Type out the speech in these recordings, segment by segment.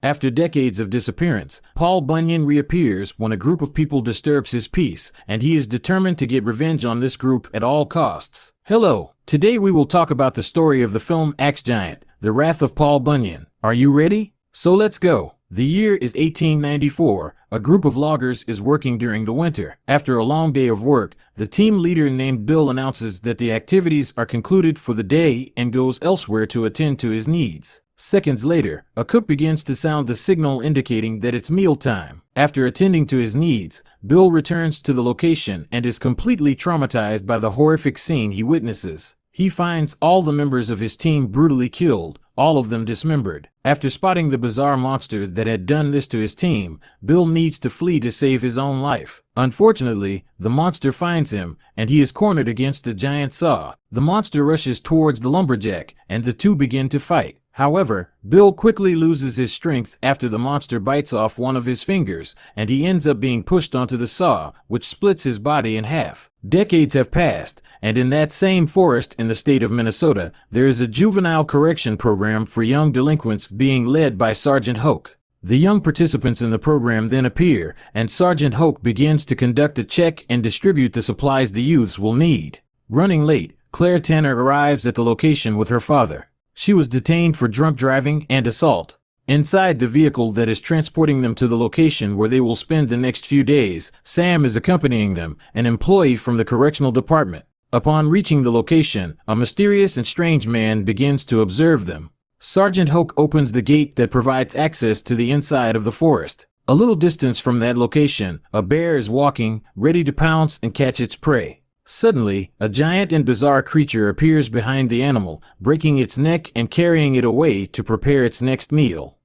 After decades of disappearance, Paul Bunyan reappears when a group of people disturbs his peace, and he is determined to get revenge on this group at all costs. Hello, today we will talk about the story of the film Axe Giant, The Wrath of Paul Bunyan. Are you ready? So let's go. The year is 1894. A group of loggers is working during the winter. After a long day of work, the team leader named Bill announces that the activities are concluded for the day and goes elsewhere to attend to his needs. Seconds later, a cook begins to sound the signal indicating that it's mealtime. After attending to his needs, Bill returns to the location and is completely traumatized by the horrific scene he witnesses. He finds all the members of his team brutally killed, all of them dismembered. After spotting the bizarre monster that had done this to his team, Bill needs to flee to save his own life. Unfortunately, the monster finds him, and he is cornered against a giant saw. The monster rushes towards the lumberjack, and the two begin to fight. However, Bill quickly loses his strength after the monster bites off one of his fingers, and he ends up being pushed onto the saw, which splits his body in half. Decades have passed, and in that same forest in the state of Minnesota, there is a juvenile correction program for young delinquents being led by Sergeant Hoke. The young participants in the program then appear, and Sergeant Hoke begins to conduct a check and distribute the supplies the youths will need. Running late, Claire Tanner arrives at the location with her father. She was detained for drunk driving and assault. Inside the vehicle that is transporting them to the location where they will spend the next few days, Sam is accompanying them, an employee from the correctional department. Upon reaching the location, a mysterious and strange man begins to observe them. Sergeant Hoke opens the gate that provides access to the inside of the forest. A little distance from that location, a bear is walking, ready to pounce and catch its prey. Suddenly, a giant and bizarre creature appears behind the animal, breaking its neck and carrying it away to prepare its next meal.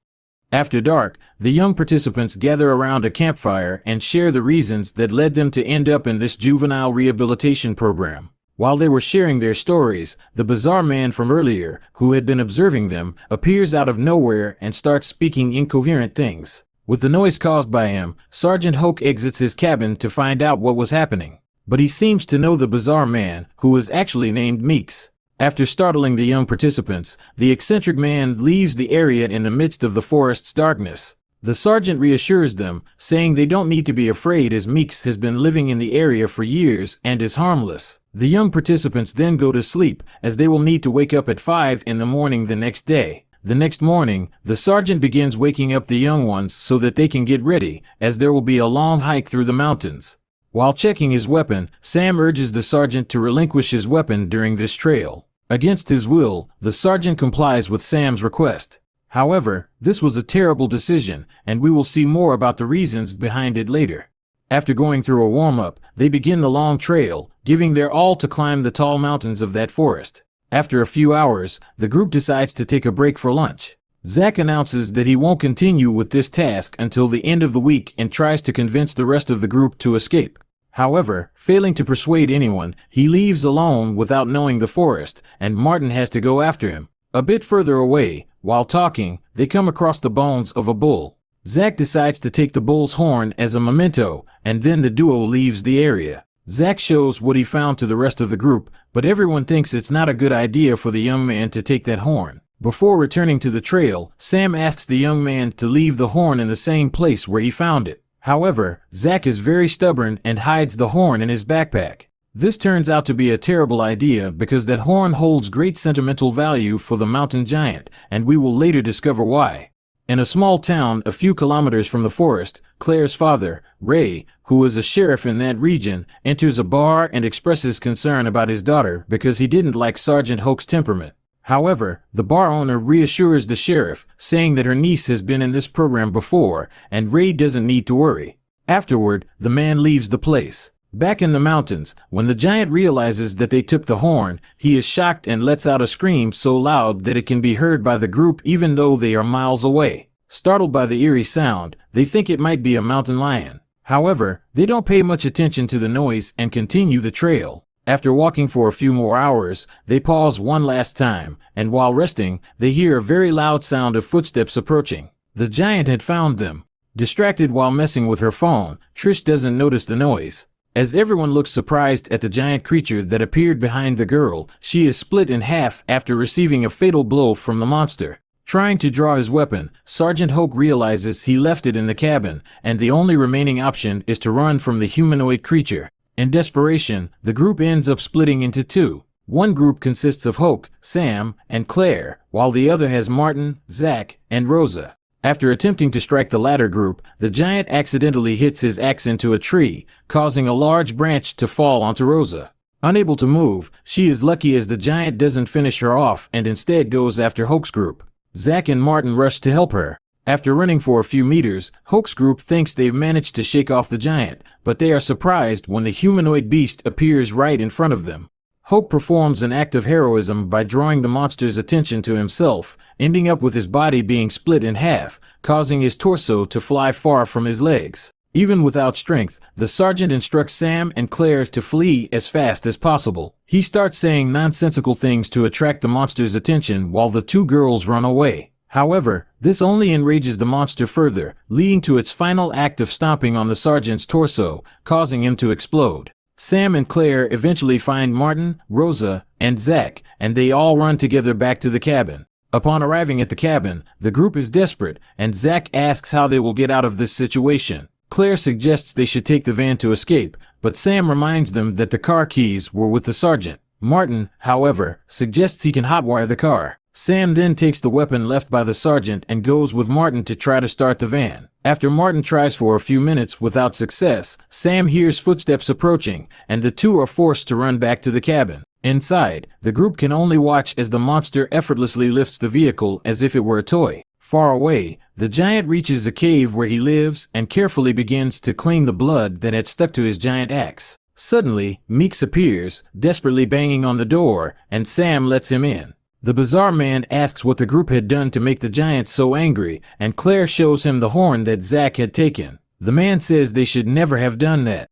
After dark, the young participants gather around a campfire and share the reasons that led them to end up in this juvenile rehabilitation program. While they were sharing their stories, the bizarre man from earlier, who had been observing them, appears out of nowhere and starts speaking incoherent things. With the noise caused by him, Sergeant Hoke exits his cabin to find out what was happening. But he seems to know the bizarre man, who is actually named Meeks. After startling the young participants, the eccentric man leaves the area in the midst of the forest's darkness. The sergeant reassures them, saying they don't need to be afraid as Meeks has been living in the area for years and is harmless. The young participants then go to sleep, as they will need to wake up at 5 in the morning the next day. The next morning, the sergeant begins waking up the young ones so that they can get ready, as there will be a long hike through the mountains. While checking his weapon, Sam urges the sergeant to relinquish his weapon during this trail. Against his will, the sergeant complies with Sam's request. However, this was a terrible decision, and we will see more about the reasons behind it later. After going through a warm-up, they begin the long trail, giving their all to climb the tall mountains of that forest. After a few hours, the group decides to take a break for lunch. Zach announces that he won't continue with this task until the end of the week and tries to convince the rest of the group to escape. However, failing to persuade anyone, he leaves alone without knowing the forest, and Martin has to go after him. A bit further away, while talking, they come across the bones of a bull. Zach decides to take the bull's horn as a memento, and then the duo leaves the area. Zach shows what he found to the rest of the group, but everyone thinks it's not a good idea for the young man to take that horn. Before returning to the trail, Sam asks the young man to leave the horn in the same place where he found it. However, Zach is very stubborn and hides the horn in his backpack. This turns out to be a terrible idea because that horn holds great sentimental value for the mountain giant, and we will later discover why. In a small town a few kilometers from the forest, Claire's father, Ray, who is a sheriff in that region, enters a bar and expresses concern about his daughter because he didn't like Sergeant Hoke's temperament. However, the bar owner reassures the sheriff, saying that her niece has been in this program before, and Ray doesn't need to worry. Afterward, the man leaves the place. Back in the mountains, when the giant realizes that they took the horn, he is shocked and lets out a scream so loud that it can be heard by the group even though they are miles away. Startled by the eerie sound, they think it might be a mountain lion. However, they don't pay much attention to the noise and continue the trail. After walking for a few more hours, they pause one last time, and while resting, they hear a very loud sound of footsteps approaching. The giant had found them. Distracted while messing with her phone, Trish doesn't notice the noise. As everyone looks surprised at the giant creature that appeared behind the girl, she is split in half after receiving a fatal blow from the monster. Trying to draw his weapon, Sergeant Hoke realizes he left it in the cabin, and the only remaining option is to run from the humanoid creature. In desperation, the group ends up splitting into two. One group consists of Hoke, Sam, and Claire, while the other has Martin, Zach, and Rosa. After attempting to strike the latter group, the giant accidentally hits his axe into a tree, causing a large branch to fall onto Rosa. Unable to move, she is lucky as the giant doesn't finish her off and instead goes after Hoke's group. Zach and Martin rush to help her. After running for a few meters, Hoke's group thinks they've managed to shake off the giant, but they are surprised when the humanoid beast appears right in front of them. Hoke performs an act of heroism by drawing the monster's attention to himself, ending up with his body being split in half, causing his torso to fly far from his legs. Even without strength, the sergeant instructs Sam and Claire to flee as fast as possible. He starts saying nonsensical things to attract the monster's attention while the two girls run away. However, this only enrages the monster further, leading to its final act of stomping on the sergeant's torso, causing him to explode. Sam and Claire eventually find Martin, Rosa, and Zach, and they all run together back to the cabin. Upon arriving at the cabin, the group is desperate, and Zach asks how they will get out of this situation. Claire suggests they should take the van to escape, but Sam reminds them that the car keys were with the sergeant. Martin, however, suggests he can hotwire the car. Sam then takes the weapon left by the sergeant and goes with Martin to try to start the van. After Martin tries for a few minutes without success, Sam hears footsteps approaching, and the two are forced to run back to the cabin. Inside, the group can only watch as the monster effortlessly lifts the vehicle as if it were a toy. Far away, the giant reaches a cave where he lives and carefully begins to clean the blood that had stuck to his giant axe. Suddenly, Meeks appears, desperately banging on the door, and Sam lets him in. The bizarre man asks what the group had done to make the giant so angry, and Claire shows him the horn that Zach had taken. The man says they should never have done that.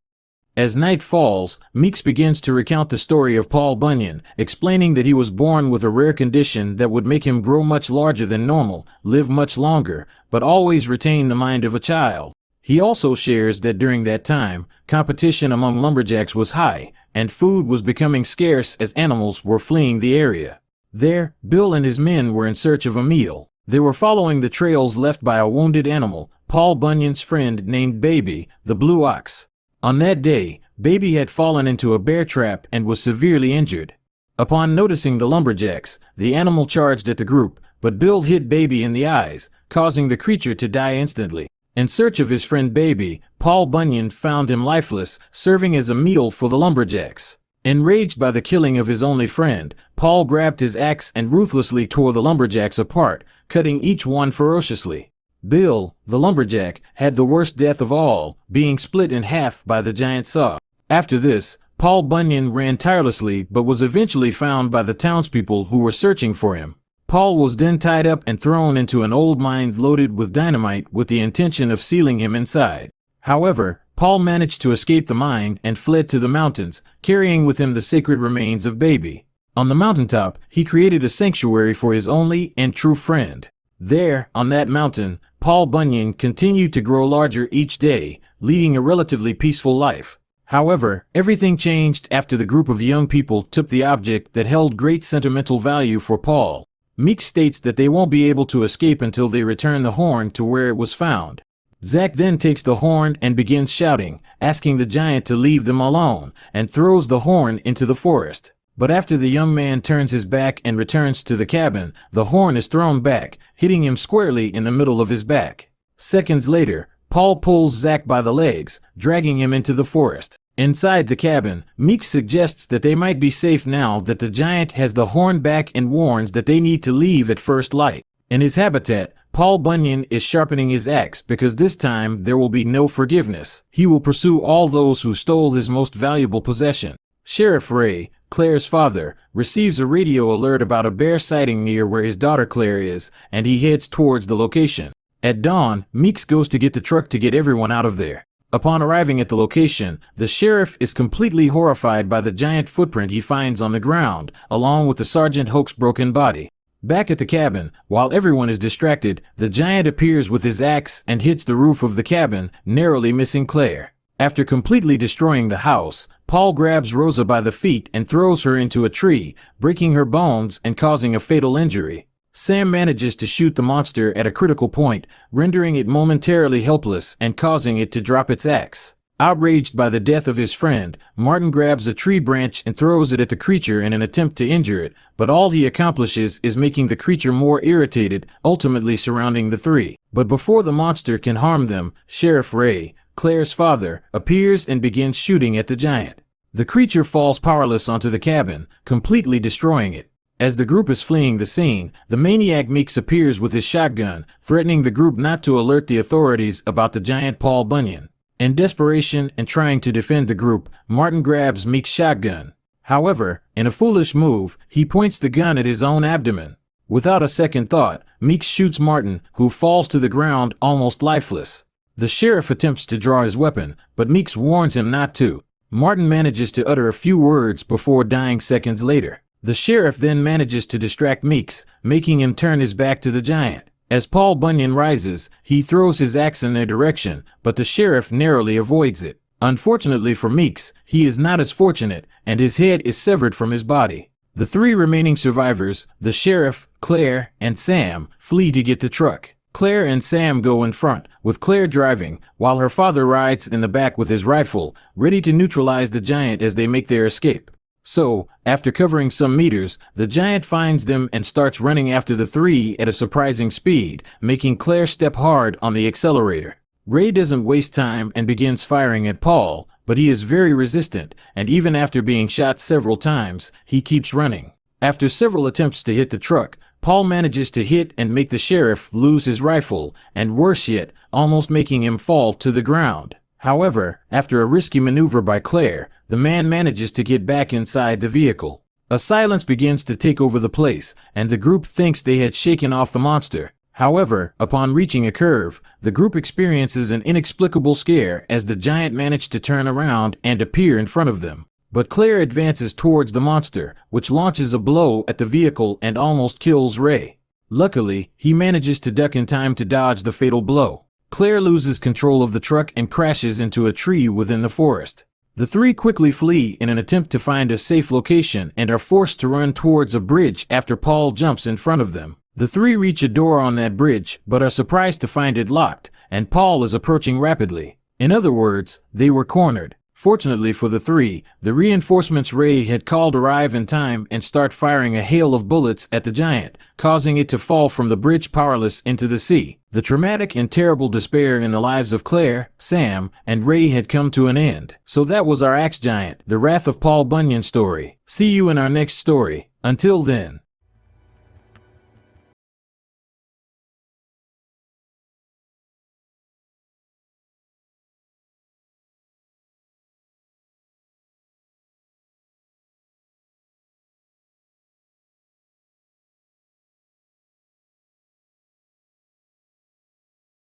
As night falls, Meeks begins to recount the story of Paul Bunyan, explaining that he was born with a rare condition that would make him grow much larger than normal, live much longer, but always retain the mind of a child. He also shares that during that time, competition among lumberjacks was high, and food was becoming scarce as animals were fleeing the area. There, Bill and his men were in search of a meal. They were following the trails left by a wounded animal, Paul Bunyan's friend named Baby, the blue ox. On that day, Baby had fallen into a bear trap and was severely injured. Upon noticing the lumberjacks, the animal charged at the group, but Bill hit Baby in the eyes, causing the creature to die instantly. In search of his friend Baby, Paul Bunyan found him lifeless, serving as a meal for the lumberjacks. Enraged by the killing of his only friend, Paul grabbed his axe and ruthlessly tore the lumberjacks apart, cutting each one ferociously. Bill, the lumberjack, had the worst death of all, being split in half by the giant saw. After this, Paul Bunyan ran tirelessly but was eventually found by the townspeople who were searching for him. Paul was then tied up and thrown into an old mine loaded with dynamite with the intention of sealing him inside. However, Paul managed to escape the mine and fled to the mountains, carrying with him the sacred remains of Baby. On the mountaintop, he created a sanctuary for his only and true friend. There, on that mountain, Paul Bunyan continued to grow larger each day, leading a relatively peaceful life. However, everything changed after the group of young people took the object that held great sentimental value for Paul. Meeks states that they won't be able to escape until they return the horn to where it was found. Zach then takes the horn and begins shouting, asking the giant to leave them alone, and throws the horn into the forest. But after the young man turns his back and returns to the cabin, the horn is thrown back, hitting him squarely in the middle of his back. Seconds later, Paul pulls Zach by the legs, dragging him into the forest. Inside the cabin, Meeks suggests that they might be safe now that the giant has the horn back and warns that they need to leave at first light. In his habitat, Paul Bunyan is sharpening his axe because this time there will be no forgiveness. He will pursue all those who stole his most valuable possession. Sheriff Ray, Claire's father, receives a radio alert about a bear sighting near where his daughter Claire is, and he heads towards the location. At dawn, Meeks goes to get the truck to get everyone out of there. Upon arriving at the location, the sheriff is completely horrified by the giant footprint he finds on the ground, along with the Sergeant Hoke's broken body. Back at the cabin, while everyone is distracted, the giant appears with his axe and hits the roof of the cabin, narrowly missing Claire. After completely destroying the house, Paul grabs Rosa by the feet and throws her into a tree, breaking her bones and causing a fatal injury. Sam manages to shoot the monster at a critical point, rendering it momentarily helpless and causing it to drop its axe. Outraged by the death of his friend, Martin grabs a tree branch and throws it at the creature in an attempt to injure it, but all he accomplishes is making the creature more irritated, ultimately surrounding the three. But before the monster can harm them, Sheriff Ray, Claire's father, appears and begins shooting at the giant. The creature falls powerless onto the cabin, completely destroying it. As the group is fleeing the scene, the maniac Meeks appears with his shotgun, threatening the group not to alert the authorities about the giant Paul Bunyan. In desperation and trying to defend the group, Martin grabs Meeks' shotgun. However, in a foolish move, he points the gun at his own abdomen. Without a second thought, Meeks shoots Martin, who falls to the ground almost lifeless. The sheriff attempts to draw his weapon, but Meeks warns him not to. Martin manages to utter a few words before dying seconds later. The sheriff then manages to distract Meeks, making him turn his back to the giant. As Paul Bunyan rises, he throws his axe in their direction, but the sheriff narrowly avoids it. Unfortunately for Meeks, he is not as fortunate, and his head is severed from his body. The three remaining survivors, the sheriff, Claire, and Sam, flee to get the truck. Claire and Sam go in front, with Claire driving, while her father rides in the back with his rifle, ready to neutralize the giant as they make their escape. So, after covering some meters, the giant finds them and starts running after the three at a surprising speed, making Claire step hard on the accelerator. Ray doesn't waste time and begins firing at Paul, but he is very resistant, and even after being shot several times, he keeps running. After several attempts to hit the truck, Paul manages to hit and make the sheriff lose his rifle, and worse yet, almost making him fall to the ground. However, after a risky maneuver by Claire, the man manages to get back inside the vehicle. A silence begins to take over the place, and the group thinks they had shaken off the monster. However, upon reaching a curve, the group experiences an inexplicable scare as the giant managed to turn around and appear in front of them. But Claire advances towards the monster, which launches a blow at the vehicle and almost kills Ray. Luckily, he manages to duck in time to dodge the fatal blow. Claire loses control of the truck and crashes into a tree within the forest. The three quickly flee in an attempt to find a safe location and are forced to run towards a bridge after Paul jumps in front of them. The three reach a door on that bridge but are surprised to find it locked, and Paul is approaching rapidly. In other words, they were cornered. Fortunately for the three, the reinforcements Ray had called arrive in time and start firing a hail of bullets at the giant, causing it to fall from the bridge powerless into the sea. The traumatic and terrible despair in the lives of Claire, Sam, and Ray had come to an end. So that was our axe giant, the Wrath of Paul Bunyan story. See you in our next story. Until then.